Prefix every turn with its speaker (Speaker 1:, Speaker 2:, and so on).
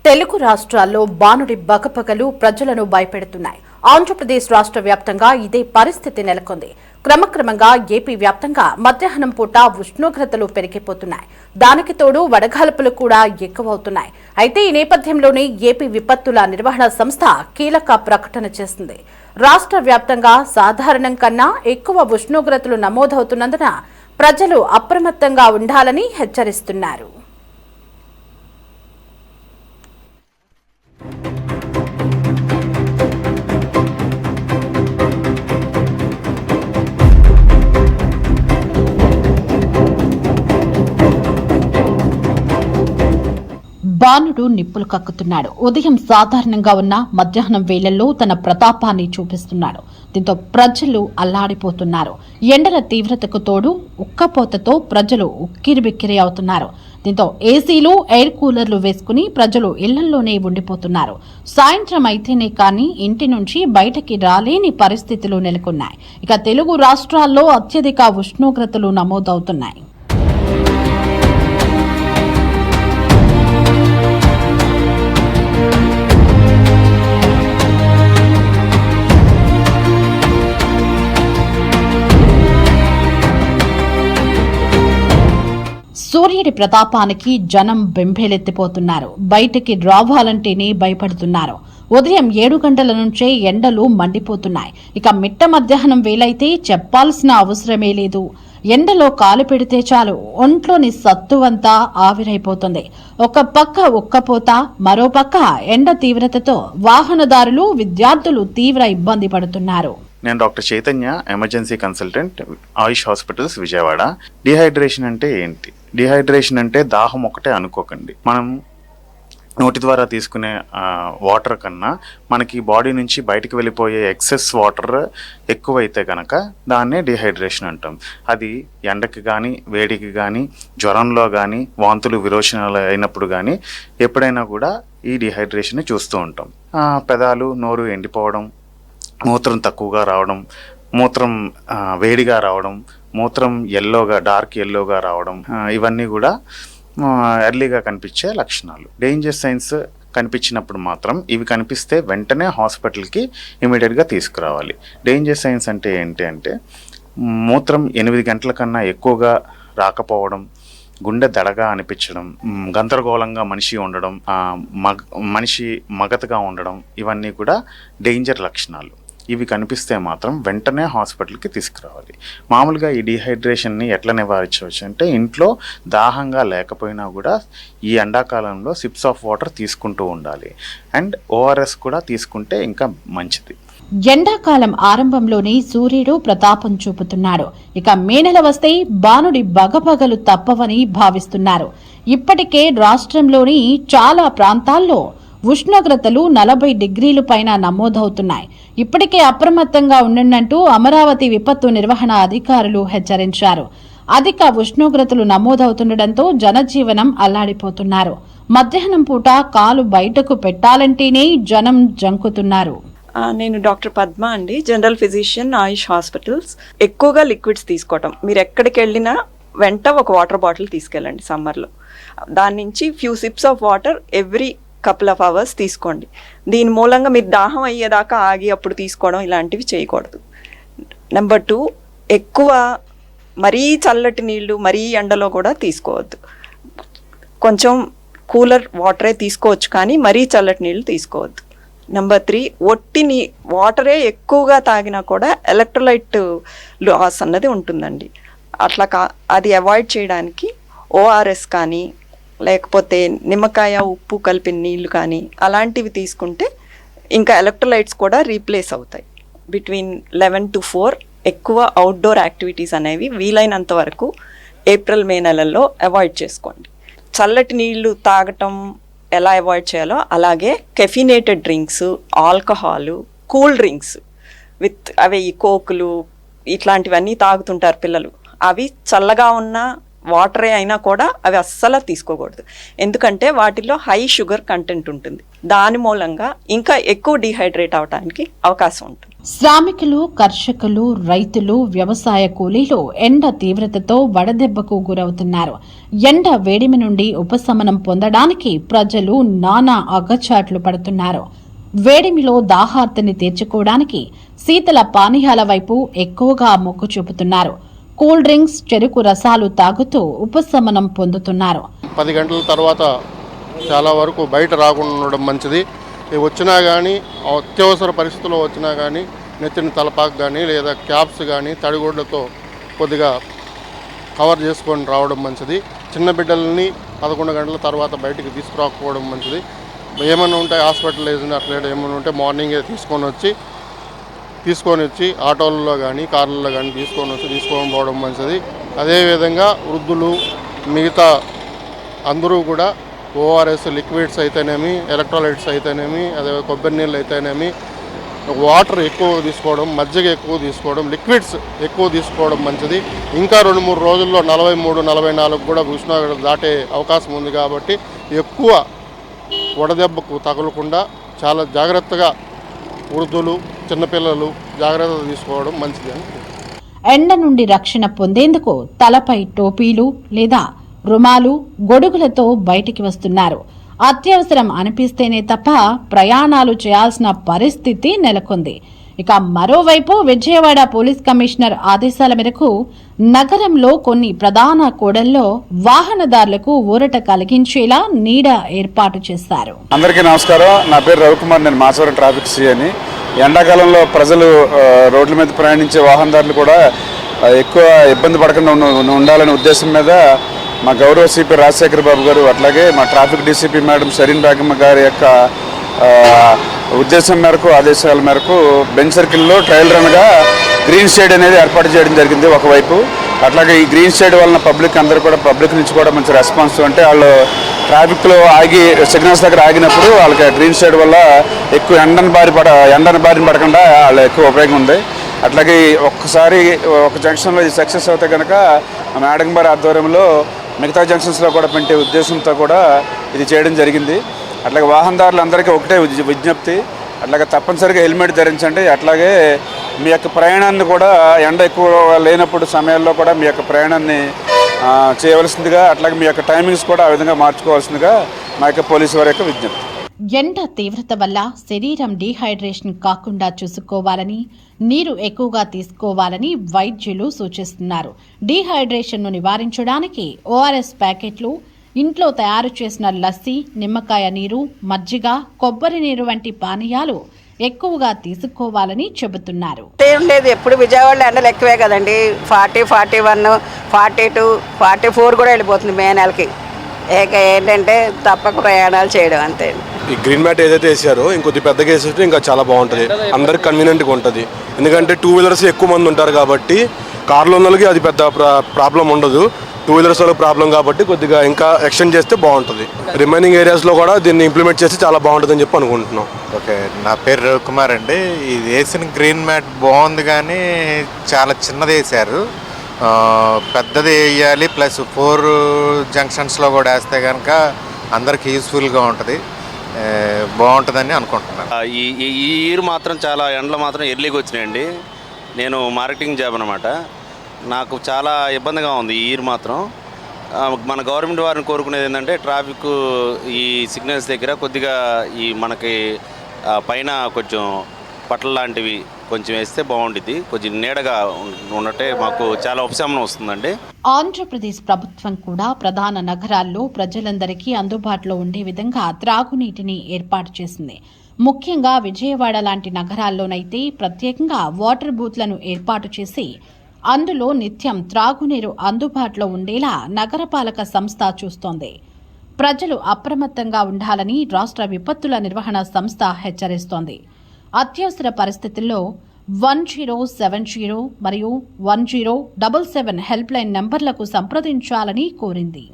Speaker 1: తెలుగు రాష్ట్రాల్లో బానుడి బకపకలు ప్రజలను భయపెడుతున్నాయి. ఆంధ్రప్రదేశ్ రాష్ట్ర వ్యాప్తంగా ఇదే పరిస్థితి నెలకొంది. క్రమక్రమంగా ఏపీ వ్యాప్తంగా మధ్యాహ్నం పూట ఉష్ణోగ్రతలు పెరిగిపోతున్నాయి. దానికి తోడు వడగాల్పులు కూడా ఎక్కువవుతున్నాయి. అయితే ఈ నేపథ్యంలోనే ఏపీ విపత్తుల నిర్వహణ సంస్థ కీలక ప్రకటన చేసింది. రాష్ట్ర వ్యాప్తంగా సాధారణం కన్నా ఎక్కువ ఉష్ణోగ్రతలు నమోదవుతున్నందున ప్రజలు అప్రమత్తంగా ఉండాలని హెచ్చరిస్తున్నారు. బాణుడు నిప్పులు కక్కుతున్నాడు. ఉదయం సాధారణంగా ఉన్న మధ్యాహ్నం వేళల్లో తన ప్రతాపాన్ని చూపిస్తున్నాడు. దీంతో ప్రజలు అల్లాడిపోతున్నారు. ఎండల తీవ్రతకు తోడు ఉక్కపోతతో ప్రజలు ఉక్కిరిబిక్కిరి అవుతున్నారు. దీంతో ఏసీలు, ఎయిర్ కూలర్లు వేసుకుని ప్రజలు ఇళ్లల్లోనే ఉండిపోతున్నారు. సాయంత్రం అయితేనే కానీ ఇంటి నుంచి బయటకి రాలేని పరిస్థితులు నెలకొన్నాయి. ఇక తెలుగు రాష్ట్రాల్లో అత్యధిక ఉష్ణోగ్రతలు నమోదవుతున్నాయి. సూర్యుడి ప్రతాపానికి జనం బెంబేలెత్తిపోతున్నారు. బయటికి రావాలంటేనే భయపడుతున్నారు. ఉదయం 7 గంటల నుంచే ఎండలు మండిపోతున్నాయి. ఇక మిట్ట మధ్యాహ్నం వేలైతే చెప్పాల్సిన అవసరమే లేదు. ఎండలో కాలు పెడితే చాలు ఒంట్లోని సత్తువంతా ఆవిరైపోతుంది. ఒక పక్క ఉక్కపోత, మరో పక్క ఎండ తీవ్రతతో వాహనదారులు, విద్యార్థులు తీవ్ర ఇబ్బంది పడుతున్నారు.
Speaker 2: నేను డాక్టర్ చైతన్య, ఎమర్జెన్సీ కన్సల్టెంట్, ఆయుష్ హాస్పిటల్స్, విజయవాడ. డిహైడ్రేషన్ అంటే ఏంటి? డిహైడ్రేషన్ అంటే దాహం ఒకటే అనుకోకండి. మనం నోటి ద్వారా తీసుకునే వాటర్ కన్నా మనకి బాడీ నుంచి బయటికి వెళ్ళిపోయే ఎక్సెస్ వాటర్ ఎక్కువైతే కనుక దాన్నే డిహైడ్రేషన్ అంటాం. అది ఎండకి కానీ, వేడికి కానీ, జ్వరంలో కానీ, వాంతులు విరోచనాలు అయినప్పుడు కానీ ఎప్పుడైనా కూడా ఈ డిహైడ్రేషన్ చూస్తూ ఉంటాం. పెదాలు, నోరు ఎండిపోవడం, మూత్రం తక్కువగా రావడం, మూత్రం వేడిగా రావడం, మూత్రం డార్క్ ఎల్లోగా రావడం, ఇవన్నీ కూడా ఎర్లీగా కనిపించే లక్షణాలు. డేంజర్ సైన్స్ కనిపించినప్పుడు మాత్రం ఇవి కనిపిస్తే వెంటనే హాస్పిటల్కి ఇమీడియట్గా తీసుకురావాలి. డేంజర్ సైన్స్ అంటే ఏంటి అంటే మూత్రం 8 గంటల కన్నా ఎక్కువగా రాకపోవడం, గుండె దడగా అనిపించడం, గందరగోళంగా మనిషి ఉండడం, మనిషి మగతగా ఉండడం, ఇవన్నీ కూడా డేంజర్ లక్షణాలు. ఇవి కనిపిస్తే మాత్రం వెంటనే హాస్పిటల్కి తీసుకురావాలి. మామూలుగా ఈ డిహైడ్రేషన్ని ఎట్లా నివారించవచ్చు అంటే ఇంట్లో దాహంగా లేకపోయినా కూడా ఈ ఎండాకాలంలో సిప్స్ ఆఫ్ వాటర్ తీసుకుంటూ ఉండాలి. అండ్ ఓఆర్ఎస్ కూడా తీసుకుంటే ఇంకా మంచిది.
Speaker 1: ఎండాకాలం ఆరంభంలోనే సూర్యుడు ప్రతాపం చూపుతున్నాడు. ఇక మే నెల వస్తే బాణుడి బగబగలు తప్పవని భావిస్తున్నారు. ఇప్పటికే రాష్ట్రంలోని చాలా ప్రాంతాల్లో ఉష్ణోగ్రతలు 40 డిగ్రీల పైన నమోదవుతున్నాయి. ఇప్పటికే అప్రమత్తంగా ఉండంటూ అమరావతి విపత్తు నిర్వహణ అధికారులు హెచ్చరించారు. అధిక ఉష్ణోగ్రతలు నమోదవుతుండటంతో జనజీవనం అల్లాడిపోతున్నారు. మధ్యాహ్నం పూట కాలు బయటకు పెట్టాలంటేనే జనం జంకుతున్నారు.
Speaker 3: నేను డాక్టర్ పద్మ అండి, జనరల్ ఫిజిషియన్, ఆయుష్ హాస్పిటల్స్. ఎక్కువగా లిక్విడ్స్ తీసుకోవటం. మీరు ఎక్కడికి వెళ్ళినా వెంట ఒక వాటర్ బాటిల్ తీసుకెళ్ళండి. సమ్మర్లో దాని నుంచి few SIPs of water every couple of hours తీసుకోండి. దీని మూలంగా మీరు దాహం అయ్యేదాకా ఆగి అప్పుడు తీసుకోవడం ఇలాంటివి చేయకూడదు. నెంబర్ 2, ఎక్కువ మరీ చల్లటి నీళ్ళు మరీ ఎండలో కూడా తీసుకోవద్దు. కొంచెం కూలర్ వాటరే తీసుకోవచ్చు కానీ మరీ చల్లటి నీళ్ళు తీసుకోవద్దు. నెంబర్ 3, వాటరే ఎక్కువగా తాగినా కూడా ఎలక్ట్రోలైట్ లాస్ అన్నది ఉంటుందండి. అది అవాయిడ్ చేయడానికి ఓఆర్ఎస్ కానీ లేకపోతే నిమ్మకాయ, ఉప్పు కలిపిన నీళ్లు కానీ అలాంటివి తీసుకుంటే ఇంకా ఎలక్ట్రోలైట్స్ కూడా రీప్లేస్ అవుతాయి. బిట్వీన్ 11 to 4 ఎక్కువ అవుట్డోర్ యాక్టివిటీస్ అనేవి వీలైనంత వరకు ఏప్రిల్, మే నెలల్లో అవాయిడ్ చేసుకోండి. చల్లటి నీళ్లు తాగటం ఎలా అవాయిడ్ చేయాలో అలాగే caffeinated drinks, alcohol, cool drinks అవి కోకులు ఇట్లాంటివన్నీ తాగుతుంటారు పిల్లలు. అవి చల్లగా ఉన్నా వాటరే అయినా కూడా అవి అస్సలు తీసుకోకూడదు. ఎందుకంటే వాటిలో హై షుగర్ కంటెంట్ ఉంటుంది. దాని మూలంగా ఇంకా ఎక్కువ డీహైడ్రేట్ అవడానికి అవకాశం ఉంటుంది.
Speaker 1: శ్రామికులు, కర్షకులు, రైతులు, వ్యవసాయ కూలీలు ఎండ తీవ్రతతో వడదెబ్బకు గురవుతున్నారు. ఎండ వేడిమి నుండి ఉపశమనం పొందడానికి ప్రజలు నానా అగచాట్లు పడుతున్నారు. వేడిమిలో దాహార్తిని తీర్చుకోవడానికి శీతల పానీయాల వైపు ఎక్కువగా మొగ్గు చూపుతున్నారు. కూల్ డ్రింక్స్, చెరుకు రసాలు తాగుతూ ఉపశమనం పొందుతున్నారు.
Speaker 4: 10 గంటల తర్వాత చాలా వరకు బయట రాకుండా ఉండడం మంచిది. వచ్చినా కానీ అత్యవసర పరిస్థితుల్లో వచ్చినా కానీ నెత్తిన తలపాకు కానీ లేదా క్యాప్స్ కానీ తడిగుడ్లతో కొద్దిగా కవర్ చేసుకొని రావడం మంచిది. చిన్న బిడ్డలని 11 గంటల తర్వాత బయటికి తీసుకురాకపోవడం మంచిది. ఏమైనా ఉంటే హాస్పిటలైజ్డ్ అట్లా ఏమైనా ఉంటే మార్నింగే తీసుకొని వచ్చి ఆటోలలో కానీ కార్లలో కానీ తీసుకొని పోవడం మంచిది. అదేవిధంగా వృద్ధులు మిగతా అందరూ కూడా ఓఆర్ఎస్ లిక్విడ్స్ అయితేనేమి, ఎలక్ట్రోలైట్స్ అయితేనేమి, అదే కొబ్బరి నీళ్ళు అయితేనేమి, వాటర్ ఎక్కువ తీసుకోవడం, మజ్జిగ ఎక్కువ తీసుకోవడం, లిక్విడ్స్ ఎక్కువ తీసుకోవడం మంచిది. ఇంకా 2-3 రోజుల్లో 43-44 కూడా ఉష్ణోగ్రత దాటే అవకాశం ఉంది కాబట్టి ఎక్కువ వడదెబ్బకు తగలకుండా చాలా జాగ్రత్తగా వృద్ధులు, చిన్నపిల్లలు జాగ్రత్తలు తీసుకోవడం మంచిది అని.
Speaker 1: ఎండ నుండి రక్షణ పొందేందుకు తలపై టోపీలు లేదా రుమాలు, గొడుగులతో బయటికి వస్తున్నారు. అత్యవసరం అనిపిస్తేనే తప్ప ప్రయాణాలు చేయాల్సిన పరిస్థితి నెలకొంది. ఇక మరోవైపు విజయవాడ పోలీస్ కమిషనర్ ఆదేశాల మేరకు నగరంలో కొన్ని ప్రధాన కూడళ్లలో వాహనదారులకు ఊరట కలిగించేలా నీడ ఏర్పాటు చేశారు.
Speaker 5: అందరికీ నమస్కారం. నా పేరు రవికుమార్. నేను మాచవరం ట్రాఫిక్ సి అని. ఎండాకాలంలో ప్రజలు రోడ్ల మీద ప్రయాణించే వాహనదారులు కూడా ఎక్కువ ఇబ్బంది పడకుండా ఉండాలనే ఉద్దేశం మీద మా గౌరవ సిపి రాజశేఖర్ బాబు గారు, అట్లాగే మా ట్రాఫిక్ డీసీపీ మేడం షరీన్ బేగమ్మ గారి యొక్క ఉద్దేశం మేరకు, ఆదేశాల మేరకు బెంచ్ సర్కిల్లో ట్రయల్ రన్గా గ్రీన్ షేడ్ అనేది ఏర్పాటు చేయడం జరిగింది ఒకవైపు. అట్లాగే ఈ గ్రీన్ షేడ్ వలన పబ్లిక్ అందరూ కూడా, పబ్లిక్ నుంచి కూడా మంచి రెస్పాన్స్. అంటే వాళ్ళు ట్రాఫిక్లో ఆగి సిగ్నల్స్ దగ్గర ఆగినప్పుడు వాళ్ళకి గ్రీన్ షేడ్ వల్ల ఎక్కువ ఎండను బారిన పడకుండా వాళ్ళ ఎక్కువ ఉపయోగం ఉంది. అట్లాగే ఒక్కసారి ఒక జంక్షన్లో ఇది సక్సెస్ అవుతే కనుక మేడం గారి ఆధ్వర్యంలో మిగతా జంక్షన్స్లో కూడా పెట్టే ఉద్దేశంతో కూడా ఇది చేయడం జరిగింది. అట్లాగే వాహనదారులందరికీ ఒకటే విజ్ఞప్తి, అట్లాగే తప్పనిసరిగా హెల్మెట్ ధరించండి. అట్లాగే మీ యొక్క ప్రయాణాన్ని కూడా ఎండ ఎక్కువ లేనప్పుడు సమయాల్లో కూడా మీ యొక్క ప్రయాణాన్ని చేయవలసిందిగా, అట్లాగే మీ యొక్క టైమింగ్స్ కూడా ఆ విధంగా మార్చుకోవాల్సిందిగా మా యొక్క పోలీసు వారి యొక్క విజ్ఞప్తి.
Speaker 1: ఎండ తీవ్రత వల్ల శరీరం డీహైడ్రేషన్ కాకుండా చూసుకోవాలని, నీరు ఎక్కువగా తీసుకోవాలని వైద్యులు సూచిస్తున్నారు. డీహైడ్రేషన్ను నివారించడానికి ఓఆర్ఎస్ ప్యాకెట్లు, ఇంట్లో తయారు చేసిన లస్సీ, నిమ్మకాయ నీరు, మజ్జిగ, కొబ్బరి నీరు వంటి పానీయాలు ఎక్కువగా తీసుకోవాలని చెబుతున్నారు.
Speaker 6: లేదు, ఎప్పుడు విజయవాడలో ఎండలు ఎక్కువే కదండి. 40, 41, 42, 44 కూడా వెళ్ళిపోతుంది మే నెలకి. ఏంటంటే తప్పక ప్రయాణాలు చేయడం అంతే.
Speaker 7: ఈ గ్రీన్ మ్యాట్ ఏదైతే వేసారో ఇంకొద్ది పెద్దగా వేసేస్తే ఇంకా చాలా బాగుంటుంది, అందరికి కన్వీనియంట్గా ఉంటుంది. ఎందుకంటే 2 వీలర్స్ ఎక్కువ మంది ఉంటారు కాబట్టి కార్లో ఉన్న వాళ్ళకి అది పెద్ద ప్రాబ్లం ఉండదు. 2 వీలర్స్ వాళ్ళకి ప్రాబ్లం కాబట్టి కొద్దిగా ఇంకా ఎక్స్టెండ్ చేస్తే బాగుంటుంది. రిమైనింగ్ ఏరియాస్లో కూడా దీన్ని ఇంప్లిమెంట్ చేస్తే చాలా బాగుంటుందని చెప్పి అనుకుంటున్నాం.
Speaker 8: ఓకే, నా పేరు రవికుమార్ అండి. ఇది వేసిన గ్రీన్ మ్యాట్ బాగుంది కానీ చాలా చిన్నది వేసారు. పెద్దది వేయాలి, ప్లస్ 4 జంక్షన్స్లో కూడా వేస్తే కనుక అందరికి యూస్ఫుల్గా ఉంటుంది, బాగుంటుందని అనుకుంటున్నాను.
Speaker 9: ఈ ఇయర్ మాత్రం చాలా ఎండలు మాత్రం ఎర్లీగా వచ్చినాయండి. నేను మార్కెటింగ్ జాబ్ అనమాట. నాకు చాలా ఇబ్బందిగా ఉంది ఈ ఇయర్ మాత్రం. మన గవర్నమెంట్ వారిని కోరుకునేది ఏంటంటే ట్రాఫిక్ ఈ సిగ్నల్స్ దగ్గర కొద్దిగా ఈ మనకి పైన కొంచెం పట్ల లాంటివి కొంచెం వేస్తే బాగుంటుంది. కొంచెం నీడగా ఉన్నట్టే మాకు చాలా ఉపశమనం వస్తుందండి.
Speaker 1: ఆంధ్రప్రదేశ్ ప్రభుత్వం కూడా ప్రధాన నగరాల్లో ప్రజలందరికీ అందుబాటులో ఉండే విధంగా త్రాగునీటిని ఏర్పాటు చేసింది. ముఖ్యంగా విజయవాడ లాంటి నగరాల్లోనైతే ప్రత్యేకంగా వాటర్ బూత్లను ఏర్పాటు చేసి అందులో నిత్యం త్రాగునీరు అందుబాటులో ఉండేలా నగరపాలక సంస్థ చూస్తోంది. ప్రజలు అప్రమత్తంగా ఉండాలని రాష్ట్ర విపత్తుల నిర్వహణ సంస్థ హెచ్చరిస్తోంది. అత్యవసర పరిస్థితుల్లో 1070 మరియు 1077 హెల్ప్ లైన్ నంబర్లకు సంప్రదించాలని కోరింది.